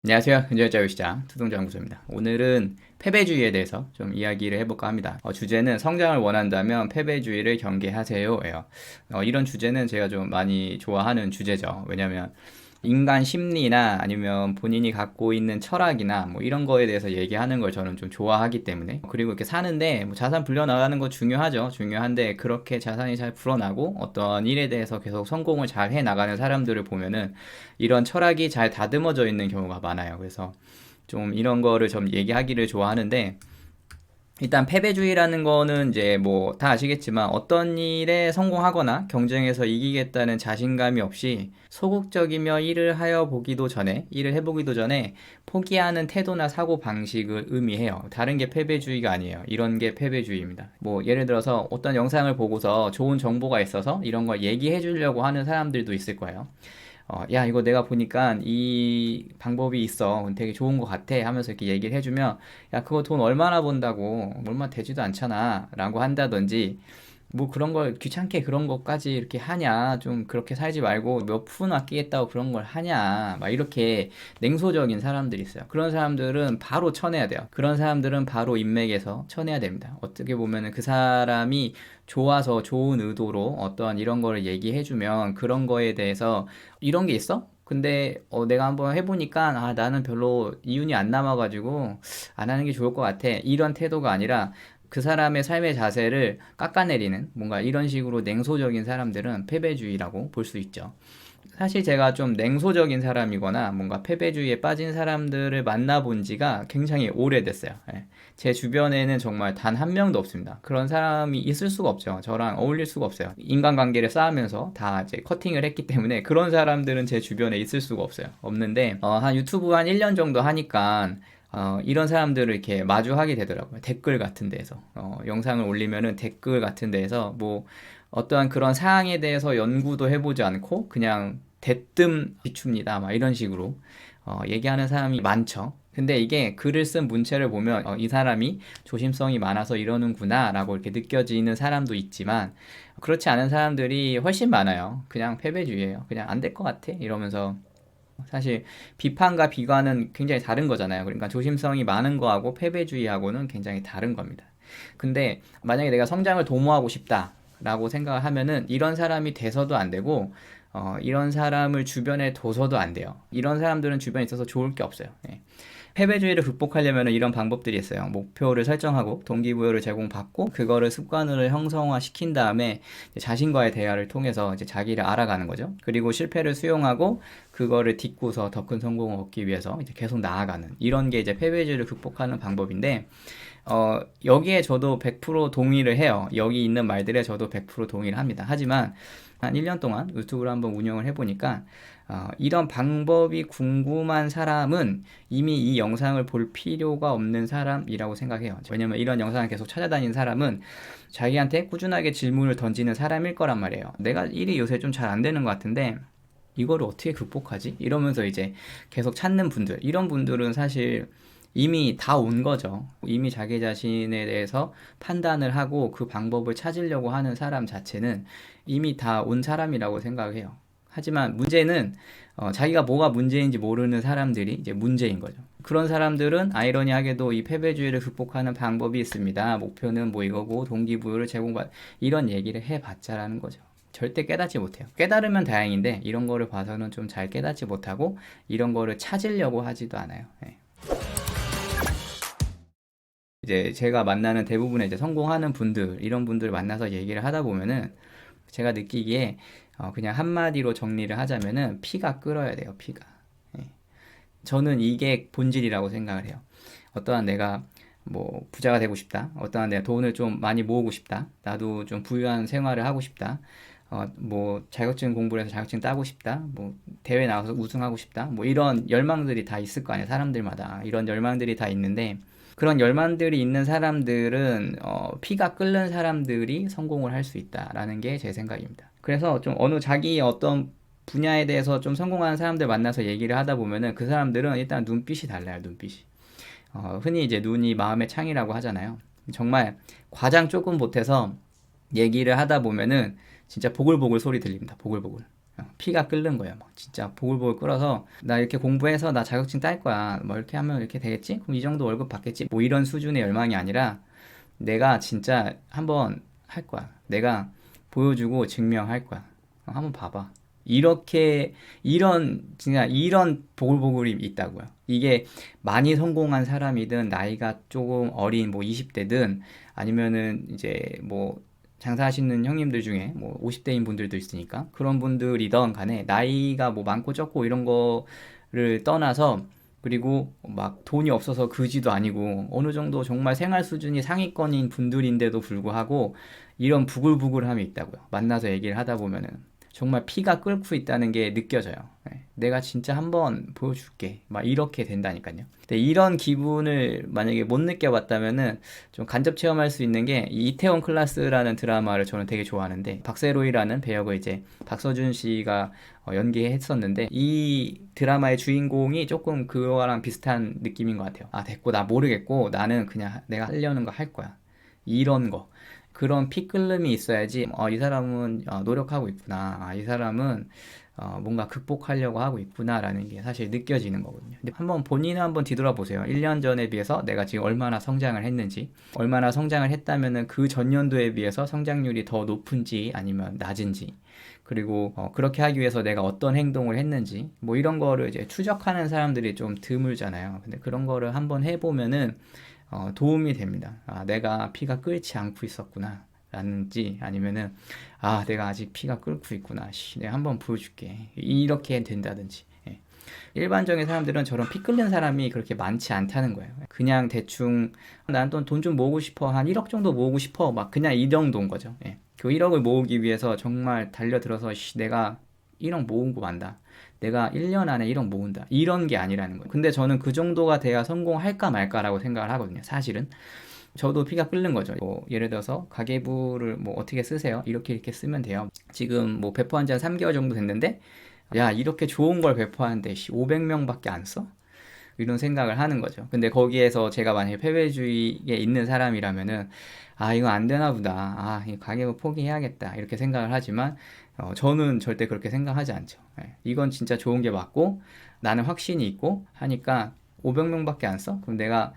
안녕하세요. 근저자유시장 투동자연구소입니다. 오늘은 패배주의에 대해서 좀 이야기를 해볼까 합니다. 주제는 성장을 원한다면 패배주의를 경계하세요 예요. 이런 주제는 제가 좀 많이 좋아하는 주제죠. 왜냐면 인간 심리나 아니면 본인이 갖고 있는 철학이나 뭐 이런 거에 대해서 얘기하는 걸 저는 좀 좋아하기 때문에, 그리고 이렇게 사는데 뭐 자산 불려나가는 거 중요하죠. 중요한데 그렇게 자산이 잘 불어나고 어떤 일에 대해서 계속 성공을 잘 해 나가는 사람들을 보면은 이런 철학이 잘 다듬어져 있는 경우가 많아요. 그래서 좀 이런 거를 좀 얘기하기를 좋아하는데, 일단 패배주의라는 거는 이제 뭐 다 아시겠지만 어떤 일에 성공하거나 경쟁에서 이기겠다는 자신감이 없이 소극적이며 일을 해보기도 전에 포기하는 태도나 사고 방식을 의미해요. 다른 게 패배주의가 아니에요. 이런 게 패배주의입니다. 뭐 예를 들어서 어떤 영상을 보고서 좋은 정보가 있어서 이런 걸 얘기해 주려고 하는 사람들도 있을 거예요. 야, 이거 내가 보니까 이 방법이 있어. 되게 좋은 것 같아. 하면서 이렇게 얘기를 해주면, 야, 그거 돈 얼마나 번다고. 얼마 되지도 않잖아. 라고 한다든지, 뭐 그런 걸 귀찮게 그런 것까지 이렇게 하냐. 좀 그렇게 살지 말고 몇 푼 아끼겠다고 그런 걸 하냐. 막 이렇게 냉소적인 사람들이 있어요. 그런 사람들은 바로 쳐내야 돼요. 그런 사람들은 바로 인맥에서 쳐내야 됩니다. 어떻게 보면은 그 사람이 좋아서 좋은 의도로 어떠한 이런 거를 얘기해주면 그런 거에 대해서 이런 게 있어? 근데 내가 한번 해보니까 나는 별로 이윤이 안 남아가지고 안 하는 게 좋을 것 같아. 이런 태도가 아니라 그 사람의 삶의 자세를 깎아내리는 뭔가 이런 식으로 냉소적인 사람들은 패배주의라고 볼 수 있죠. 사실 제가 좀 냉소적인 사람이거나 뭔가 패배주의에 빠진 사람들을 만나본 지가 굉장히 오래됐어요. 예. 제 주변에는 정말 단 한 명도 없습니다. 그런 사람이 있을 수가 없죠. 저랑 어울릴 수가 없어요. 인간관계를 쌓으면서 다 이제 커팅을 했기 때문에 그런 사람들은 제 주변에 있을 수가 없어요. 없는데, 한 유튜브 한 1년 정도 하니까 이런 사람들을 이렇게 마주하게 되더라고요. 댓글 같은 데에서. 영상을 올리면은 댓글 같은 데에서 뭐 어떠한 그런 사항에 대해서 연구도 해보지 않고 그냥 대뜸 비춥니다. 막 이런 식으로 얘기하는 사람이 많죠. 근데 이게 글을 쓴 문체를 보면 이 사람이 조심성이 많아서 이러는구나 라고 이렇게 느껴지는 사람도 있지만, 그렇지 않은 사람들이 훨씬 많아요. 그냥 패배주의예요. 그냥 안 될 것 같아 이러면서. 사실 비판과 비관은 굉장히 다른 거잖아요. 그러니까 조심성이 많은 거하고 패배주의하고는 굉장히 다른 겁니다. 근데 만약에 내가 성장을 도모하고 싶다라고 생각을 하면은 이런 사람이 돼서도 안 되고, 이런 사람을 주변에 둬서도 안 돼요. 이런 사람들은 주변에 있어서 좋을 게 없어요. 예. 패배주의를 극복하려면 이런 방법들이 있어요. 목표를 설정하고 동기부여를 제공받고 그거를 습관으로 형성화시킨 다음에 자신과의 대화를 통해서 이제 자기를 알아가는 거죠. 그리고 실패를 수용하고 그거를 딛고서 더 큰 성공을 얻기 위해서 이제 계속 나아가는, 이런 게 이제 패배주의를 극복하는 방법인데, 여기에 저도 100% 동의를 해요. 여기 있는 말들에 저도 100% 동의를 합니다. 하지만 한 1년 동안 유튜브를 한번 운영을 해보니까 이런 방법이 궁금한 사람은 이미 이 영상을 볼 필요가 없는 사람이라고 생각해요. 왜냐면 이런 영상을 계속 찾아다니는 사람은 자기한테 꾸준하게 질문을 던지는 사람일 거란 말이에요. 내가 일이 요새 좀 잘 안 되는 것 같은데 이거를 어떻게 극복하지? 이러면서 이제 계속 찾는 분들, 이런 분들은 사실 이미 다 온 거죠. 이미 자기 자신에 대해서 판단을 하고 그 방법을 찾으려고 하는 사람 자체는 이미 다 온 사람이라고 생각해요. 하지만 문제는 자기가 뭐가 문제인지 모르는 사람들이 이제 문제인 거죠. 그런 사람들은 아이러니하게도 이 패배주의를 극복하는 방법이 있습니다. 목표는 뭐 이거고 동기부여를 제공받, 이런 얘기를 해봤자라는 거죠. 절대 깨닫지 못해요. 깨달으면 다행인데 이런 거를 봐서는 좀 잘 깨닫지 못하고 이런 거를 찾으려고 하지도 않아요. 네. 이제 제가 만나는 대부분의 이제 성공하는 분들, 이런 분들 만나서 얘기를 하다 보면은 제가 느끼기에 그냥 한마디로 정리를 하자면은 피가 끓어야 돼요, 피가. 예. 저는 이게 본질이라고 생각을 해요. 어떠한 내가 뭐 부자가 되고 싶다. 어떠한 내가 돈을 좀 많이 모으고 싶다. 나도 좀 부유한 생활을 하고 싶다. 뭐 자격증 공부를 해서 자격증 따고 싶다. 뭐 대회 나가서 우승하고 싶다. 뭐 이런 열망들이 다 있을 거 아니에요. 사람들마다 이런 열망들이 다 있는데, 그런 열망들이 있는 사람들은 피가 끓는 사람들이 성공을 할 수 있다라는 게 제 생각입니다. 그래서 좀 어느 자기 어떤 분야에 대해서 좀 성공하는 사람들 만나서 얘기를 하다 보면은 그 사람들은 일단 눈빛이 달라요, 눈빛이. 흔히 이제 눈이 마음의 창이라고 하잖아요. 정말 과장 조금 보태서 얘기를 하다 보면은 진짜 보글보글 소리 들립니다. 보글보글. 피가 끓는 거예요. 막 진짜 보글보글 끓어서 나 이렇게 공부해서 나 자격증 딸 거야. 뭐 이렇게 하면 이렇게 되겠지? 그럼 이 정도 월급 받겠지? 뭐 이런 수준의 열망이 아니라 내가 진짜 한번 할 거야. 내가 보여주고 증명할 거야. 한번 봐봐. 이렇게 진짜 이런 보글보글이 있다고요. 이게 많이 성공한 사람이든 나이가 조금 어린 뭐 20대든 아니면은 이제 뭐 장사하시는 형님들 중에 뭐 50대인 분들도 있으니까 그런 분들이던 간에 나이가 뭐 많고 적고 이런 거를 떠나서 그리고 막 돈이 없어서 그지도 아니고 어느 정도 정말 생활 수준이 상위권인 분들인데도 불구하고 이런 부글부글함이 있다고요. 만나서 얘기를 하다 보면은 정말 피가 끓고 있다는 게 느껴져요. 네. 내가 진짜 한번 보여줄게. 막 이렇게 된다니까요. 근데 이런 기분을 만약에 못 느껴봤다면은 좀 간접 체험할 수 있는 게 이 이태원 클라스라는 드라마를 저는 되게 좋아하는데 박세로이라는 배역을 이제 박서준 씨가 연기했었는데 이 드라마의 주인공이 조금 그거랑 비슷한 느낌인 것 같아요. 아, 됐고 나 모르겠고 나는 그냥 내가 하려는 거 할 거야. 이런 거. 그런 피 끓음이 있어야지 이 사람은 노력하고 있구나. 이 사람은 뭔가 극복하려고 하고 있구나라는 게 사실 느껴지는 거거든요. 근데 본인은 한번 뒤돌아보세요. 1년 전에 비해서 내가 지금 얼마나 성장을 했는지, 얼마나 성장을 했다면은 그 전년도에 비해서 성장률이 더 높은지 아니면 낮은지, 그리고 그렇게 하기 위해서 내가 어떤 행동을 했는지, 뭐 이런 거를 이제 추적하는 사람들이 좀 드물잖아요. 근데 그런 거를 한번 해보면은 도움이 됩니다. 내가 피가 끓지 않고 있었구나. 라는지 아니면은 내가 아직 피가 끓고 있구나. 내가 한번 보여줄게. 이렇게 된다든지. 예. 일반적인 사람들은 저런 피 끓는 사람이 그렇게 많지 않다는 거예요. 그냥 대충 난 돈 좀 모으고 싶어. 한 1억 정도 모으고 싶어. 막 그냥 이 정도인 거죠. 예. 그 1억을 모으기 위해서 정말 달려들어서 내가 1억 모으고 만다. 내가 1년 안에 1억 모은다. 이런 게 아니라는 거예요. 근데 저는 그 정도가 돼야 성공할까 말까라고 생각을 하거든요. 사실은. 저도 피가 끓는 거죠. 뭐 예를 들어서 가계부를 뭐 어떻게 쓰세요? 이렇게 쓰면 돼요. 지금 뭐 배포한 지 한 3개월 정도 됐는데 야, 이렇게 좋은 걸 배포하는데 500명밖에 안 써? 이런 생각을 하는 거죠. 근데 거기에서 제가 만약에 패배주의에 있는 사람이라면은 이거 안 되나 보다. 이 가계부 포기해야겠다. 이렇게 생각을 하지만 저는 절대 그렇게 생각하지 않죠. 예, 이건 진짜 좋은 게 맞고 나는 확신이 있고 하니까 500명밖에 안 써? 그럼 내가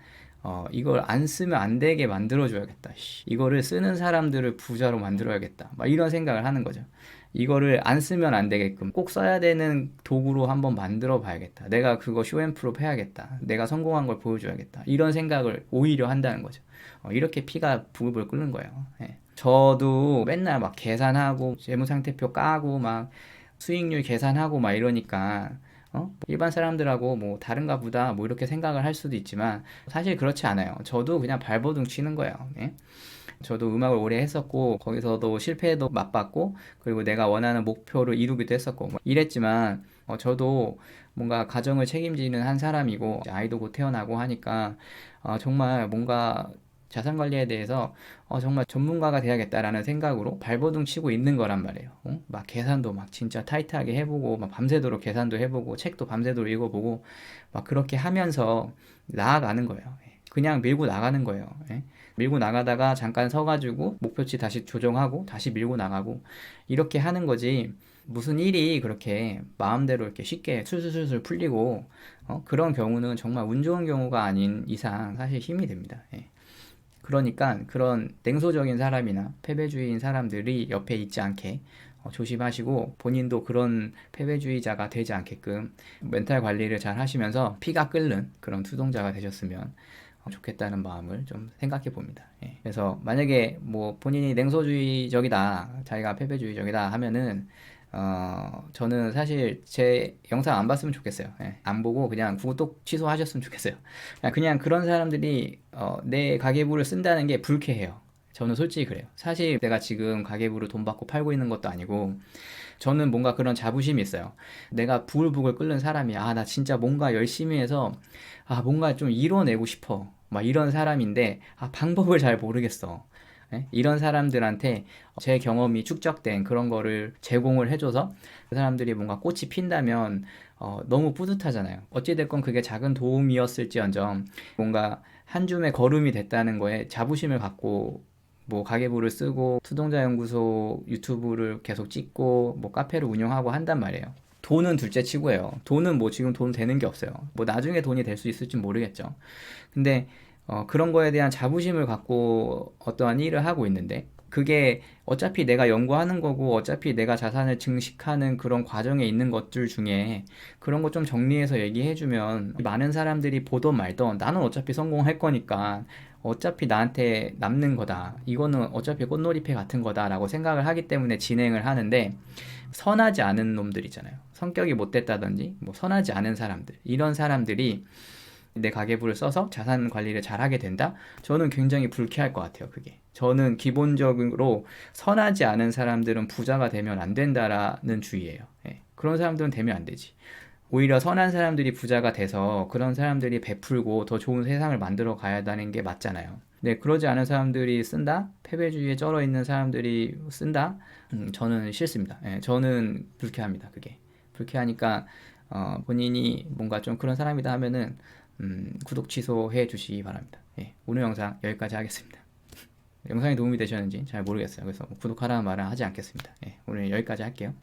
이걸 안 쓰면 안 되게 만들어줘야겠다. 이거를 쓰는 사람들을 부자로 만들어야겠다. 막 이런 생각을 하는 거죠. 이거를 안 쓰면 안 되게끔 꼭 써야 되는 도구로 한번 만들어 봐야겠다. 내가 그거 쇼앤프로 해야겠다. 내가 성공한 걸 보여줘야겠다. 이런 생각을 오히려 한다는 거죠. 이렇게 피가 부글부글 끓는 거예요. 예. 저도 맨날 막 계산하고 재무상태표 까고 막 수익률 계산하고 막 이러니까 일반 사람들하고 뭐 다른가 보다 뭐 이렇게 생각을 할 수도 있지만 사실 그렇지 않아요. 저도 그냥 발버둥 치는 거예요. 예? 저도 음악을 오래 했었고 거기서도 실패도 맛봤고 그리고 내가 원하는 목표를 이루기도 했었고 뭐 이랬지만 저도 뭔가 가정을 책임지는 한 사람이고 아이도 곧 태어나고 하니까 정말 뭔가 자산 관리에 대해서 정말 전문가가 돼야겠다라는 생각으로 발버둥 치고 있는 거란 말이에요. 막 계산도 막 진짜 타이트하게 해보고 막 밤새도록 계산도 해보고 책도 밤새도록 읽어보고 막 그렇게 하면서 나아가는 거예요. 예. 그냥 밀고 나가는 거예요. 예. 밀고 나가다가 잠깐 서가지고 목표치 다시 조정하고 다시 밀고 나가고 이렇게 하는 거지. 무슨 일이 그렇게 마음대로 이렇게 쉽게 술술술술 풀리고 그런 경우는 정말 운 좋은 경우가 아닌 이상 사실 힘이 됩니다. 예. 그러니까 그런 냉소적인 사람이나 패배주의인 사람들이 옆에 있지 않게 조심하시고 본인도 그런 패배주의자가 되지 않게끔 멘탈 관리를 잘 하시면서 피가 끓는 그런 투동자가 되셨으면 좋겠다는 마음을 좀 생각해 봅니다. 예. 그래서 만약에 뭐 본인이 냉소주의적이다, 자기가 패배주의적이다 하면은 저는 사실 제 영상 안 봤으면 좋겠어요. 예. 안 보고 그냥 구독 취소하셨으면 좋겠어요. 그냥 그런 사람들이 내 가계부를 쓴다는 게 불쾌해요. 저는 솔직히 그래요. 사실 내가 지금 가계부를 돈 받고 팔고 있는 것도 아니고 저는 뭔가 그런 자부심이 있어요. 내가 부글부글 끓는 사람이야. 나 진짜 뭔가 열심히 해서 뭔가 좀 이뤄내고 싶어. 막 이런 사람인데 방법을 잘 모르겠어. 예? 이런 사람들한테 제 경험이 축적된 그런 거를 제공을 해줘서 그 사람들이 뭔가 꽃이 핀다면 너무 뿌듯하잖아요. 어찌됐건 그게 작은 도움이었을지언정 뭔가 한 줌의 걸음이 됐다는 거에 자부심을 갖고 뭐 가계부를 쓰고 투동자 연구소 유튜브를 계속 찍고 뭐 카페를 운영하고 한단 말이에요. 돈은 둘째 치고요. 돈은 뭐 지금 돈 되는 게 없어요. 뭐 나중에 돈이 될 수 있을지 모르겠죠. 근데 그런 거에 대한 자부심을 갖고 어떠한 일을 하고 있는데 그게 어차피 내가 연구하는 거고 어차피 내가 자산을 증식하는 그런 과정에 있는 것들 중에 그런 거 좀 정리해서 얘기해주면 많은 사람들이 보던 말던 나는 어차피 성공할 거니까 어차피 나한테 남는 거다. 이거는 어차피 꽃놀이패 같은 거다라고 생각을 하기 때문에 진행을 하는데 선하지 않은 놈들 있잖아요. 성격이 못됐다든지 뭐 선하지 않은 사람들 이런 사람들이 내 가계부를 써서 자산 관리를 잘 하게 된다? 저는 굉장히 불쾌할 것 같아요, 그게. 저는 기본적으로 선하지 않은 사람들은 부자가 되면 안 된다라는 주의예요. 예. 그런 사람들은 되면 안 되지. 오히려 선한 사람들이 부자가 돼서 그런 사람들이 베풀고 더 좋은 세상을 만들어 가야 한다는 게 맞잖아요. 네, 그러지 않은 사람들이 쓴다? 패배주의에 쩔어 있는 사람들이 쓴다? 저는 싫습니다. 예, 저는 불쾌합니다, 그게. 불쾌하니까 본인이 뭔가 좀 그런 사람이다 하면은 구독 취소해 주시기 바랍니다. 예, 오늘 영상 여기까지 하겠습니다. 영상이 도움이 되셨는지 잘 모르겠어요. 그래서 구독하라는 말은 하지 않겠습니다. 예, 오늘 여기까지 할게요.